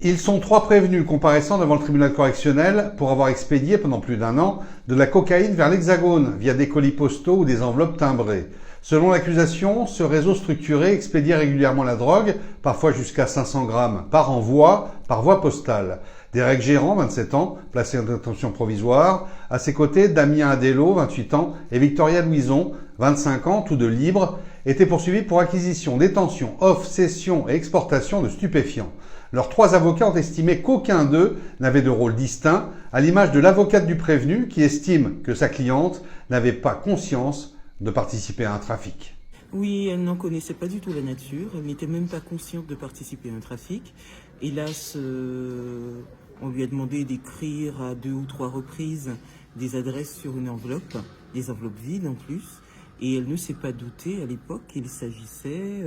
Ils sont 3 prévenus comparaissant devant le tribunal correctionnel pour avoir expédié pendant plus d'1 an de la cocaïne vers l'Hexagone via des colis postaux ou des enveloppes timbrées. Selon l'accusation, ce réseau structuré expédiait régulièrement la drogue, parfois jusqu'à 500 grammes par envoi, par voie postale. Derek Gérand, 27 ans, placé en détention provisoire. À ses côtés, Damien Adello, 28 ans, et Victoria Louison, 25 ans, tous deux libres, étaient poursuivis pour acquisition, détention, offre, cession et exportation de stupéfiants. Leurs 3 avocats ont estimé qu'aucun d'eux n'avait de rôle distinct, à l'image de l'avocate du prévenu qui estime que sa cliente n'avait pas conscience de participer à un trafic. Oui, elle n'en connaissait pas du tout la nature, elle n'était même pas consciente de participer à un trafic. Hélas, on lui a demandé d'écrire à 2 ou 3 reprises des adresses sur une enveloppe, des enveloppes vides en plus, et elle ne s'est pas doutée à l'époque qu'il s'agissait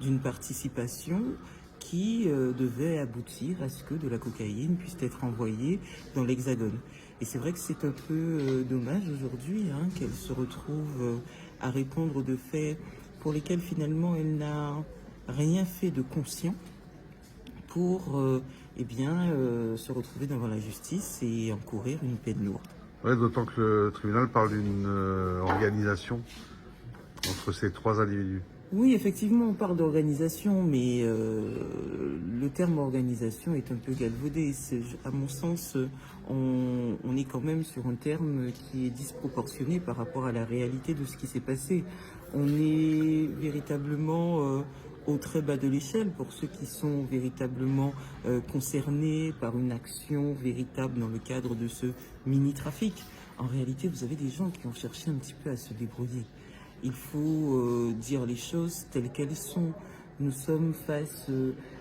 d'une participation qui devait aboutir à ce que de la cocaïne puisse être envoyée dans l'Hexagone. Et c'est vrai que c'est un peu dommage aujourd'hui qu'elle se retrouve à répondre de faits pour lesquels finalement elle n'a rien fait de conscient pour se retrouver devant la justice et encourir une peine lourde. Ouais, d'autant que le tribunal parle d'une organisation entre ces 3 individus. Oui, effectivement, on parle d'organisation, mais le terme organisation est un peu galvaudé. À mon sens, on est quand même sur un terme qui est disproportionné par rapport à la réalité de ce qui s'est passé. On est véritablement au très bas de l'échelle pour ceux qui sont véritablement concernés par une action véritable dans le cadre de ce mini-trafic. En réalité, vous avez des gens qui ont cherché un petit peu à se débrouiller. Il faut dire les choses telles qu'elles sont. Nous sommes face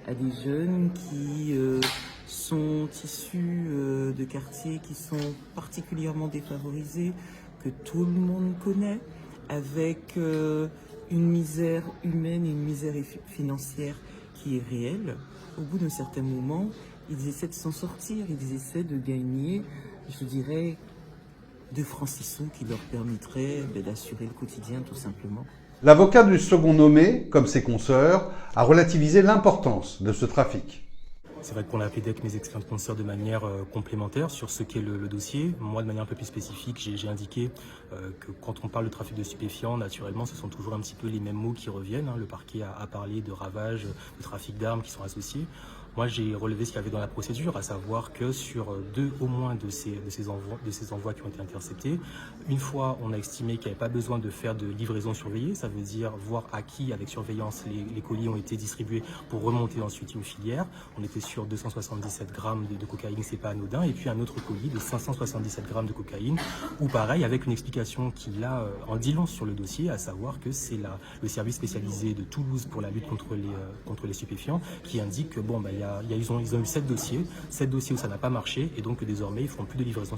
à des jeunes qui sont issus de quartiers qui sont particulièrement défavorisés, que tout le monde connaît, avec une misère humaine et une misère financière qui est réelle. Au bout d'un certain moment, ils essaient de s'en sortir, ils essaient de gagner, je dirais, 2 francs 6 sous qui leur permettraient d'assurer le quotidien tout simplement. L'avocat du second nommé, comme ses consoeurs, a relativisé l'importance de ce trafic. C'est vrai qu'on a appelé avec mes experts consoeurs de manière complémentaire sur ce qu'est le dossier. Moi, de manière un peu plus spécifique, j'ai indiqué que quand on parle de trafic de stupéfiants, naturellement, ce sont toujours un petit peu les mêmes mots qui reviennent. Le parquet a parlé de ravage, de trafic d'armes qui sont associés. Moi, j'ai relevé ce qu'il y avait dans la procédure, à savoir que sur 2 au moins de ces envois qui ont été interceptés, une fois, on a estimé qu'il n'y avait pas besoin de faire de livraison surveillée, ça veut dire voir à qui, avec surveillance, les colis ont été distribués pour remonter ensuite une filière. On était sur 277 grammes de cocaïne, c'est pas anodin, et puis un autre colis de 577 grammes de cocaïne, ou pareil, avec une explication qu'il a en dit long sur le dossier, à savoir que c'est le service spécialisé de Toulouse pour la lutte contre les stupéfiants qui indique que ils ont eu 7 dossiers où ça n'a pas marché, et donc désormais ils font plus de livraison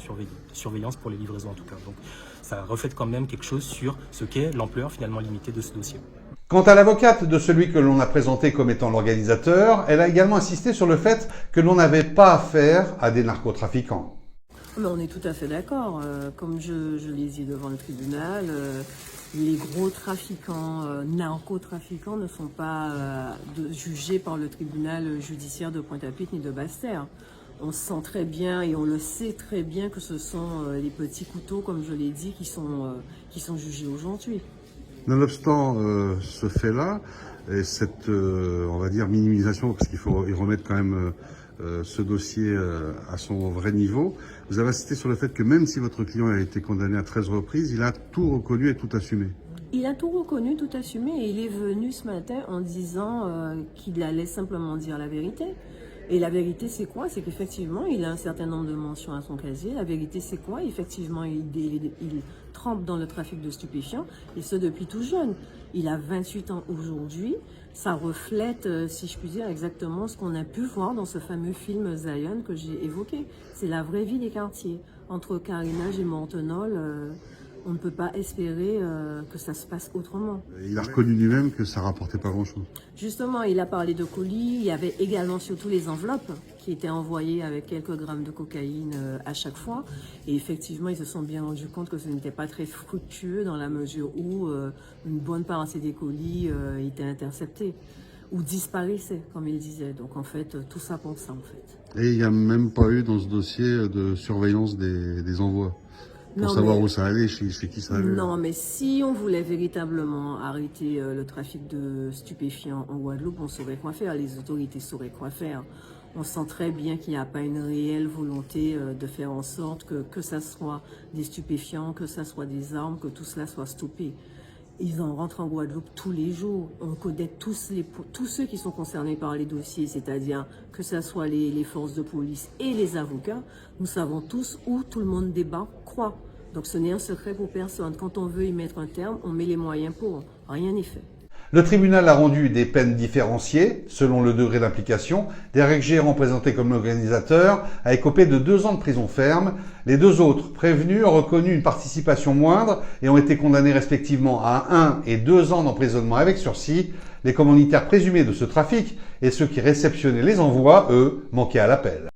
surveillance pour les livraisons en tout cas. Donc ça reflète quand même quelque chose sur ce qu'est l'ampleur finalement limitée de ce dossier. Quant à l'avocate de celui que l'on a présenté comme étant l'organisateur, elle a également insisté sur le fait que l'on n'avait pas affaire à des narcotrafiquants. Mais on est tout à fait d'accord. Comme je l'ai dit devant le tribunal, les gros trafiquants, narcotrafiquants ne sont pas jugés par le tribunal judiciaire de Pointe-à-Pitre ni de Basse-Terre. On sent très bien et on le sait très bien que ce sont les petits couteaux, comme je l'ai dit, qui sont jugés aujourd'hui. Nonobstant ce fait-là, et cette, on va dire, minimisation, parce qu'il faut y remettre quand même ce dossier à son vrai niveau, vous avez insisté sur le fait que même si votre client a été condamné à 13 reprises, il a tout reconnu et tout assumé. Il a tout reconnu, tout assumé, et il est venu ce matin en disant qu'il allait simplement dire la vérité. Et la vérité, c'est quoi? C'est qu'effectivement, il a un certain nombre de mentions à son casier. La vérité, c'est quoi? Effectivement, il trempe dans le trafic de stupéfiants, et ce depuis tout jeune. Il a 28 ans aujourd'hui. Ça reflète, si je puis dire, exactement ce qu'on a pu voir dans ce fameux film Zion que j'ai évoqué. C'est la vraie vie des quartiers. Entre Carénage et Montenol, on ne peut pas espérer que ça se passe autrement. Il a reconnu lui-même que ça rapportait pas grand-chose. Justement, il a parlé de colis. Il y avait également surtout les enveloppes qui étaient envoyées avec quelques grammes de cocaïne à chaque fois. Et effectivement, ils se sont bien rendus compte que ce n'était pas très fructueux dans la mesure où une bonne partie des colis étaient interceptés. ou disparaissaient, comme il disait. Donc en fait, tout ça pour ça en fait. Et il n'y a même pas eu dans ce dossier de surveillance des envois pour Non, savoir mais- où ça allait, chez qui ça allait. Non, mais si on voulait véritablement arrêter le trafic de stupéfiants en Guadeloupe, on saurait quoi faire, les autorités sauraient quoi faire. On sent très bien qu'il n'y a pas une réelle volonté de faire en sorte que ça soit des stupéfiants, que ça soit des armes, que tout cela soit stoppé. Ils en rentrent en Guadeloupe tous les jours. On connaît tous ceux qui sont concernés par les dossiers, c'est-à-dire que ce soit les forces de police et les avocats. Nous savons tous où tout le monde débat, croit. Donc ce n'est un secret pour personne. Quand on veut y mettre un terme, on met les moyens pour. Rien n'est fait. Le tribunal a rendu des peines différenciées, selon le degré d'implication. Derek Géran, présenté comme organisateur, a écopé de 2 ans de prison ferme. Les 2 autres prévenus ont reconnu une participation moindre et ont été condamnés respectivement à 1 et 2 ans d'emprisonnement avec sursis. Les commanditaires présumés de ce trafic et ceux qui réceptionnaient les envois, eux, manquaient à l'appel.